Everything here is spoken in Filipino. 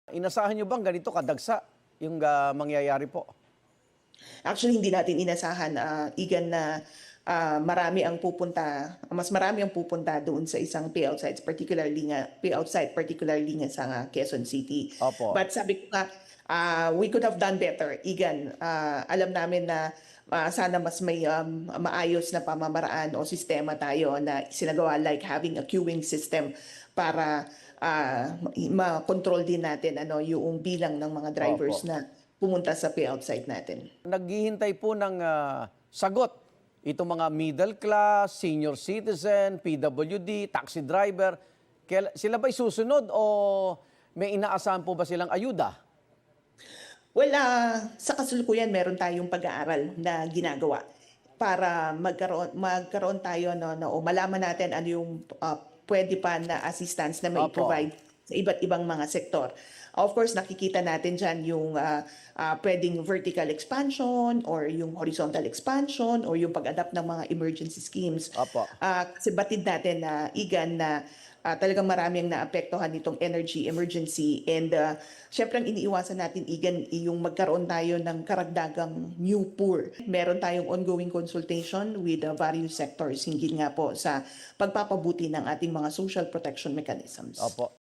Inasahan niyo bang ganito kadagsa yung mangyayari po? Actually, hindi natin inasahan, Igan, na mas marami ang pupunta doon sa isang payout sites, particularly nga sa Quezon City. Opo. But sabi ko nga, we could have done better, Igan. Alam namin na sana mas may maayos na pamamaraan o sistema tayo na sinagawa, like having a queuing system para ma-control din natin yung bilang ng mga drivers Opo. na pumunta sa payout site natin. Naghihintay po ng sagot itong mga middle class, senior citizen, PWD, taxi driver. Sila ba'y susunod o may inaasahan po ba silang ayuda? Well, sa kasalukuyan meron tayong pag-aaral na ginagawa para magkaroon tayo o malaman natin ano yung pwede pa na assistance na may Opo. provide sa iba't ibang mga sektor. Of course, nakikita natin dyan yung pwedeng vertical expansion or yung horizontal expansion or yung pag-adapt ng mga emergency schemes. Opo. Kasi batid natin na Igan na talagang marami ang naapektuhan nitong energy emergency, and syempre ang iniiwasan natin, Igan, yung magkaroon tayo ng karagdagang new poor. Meron tayong ongoing consultation with various sectors hinggil nga po sa pagpapabuti ng ating mga social protection mechanisms. Opo.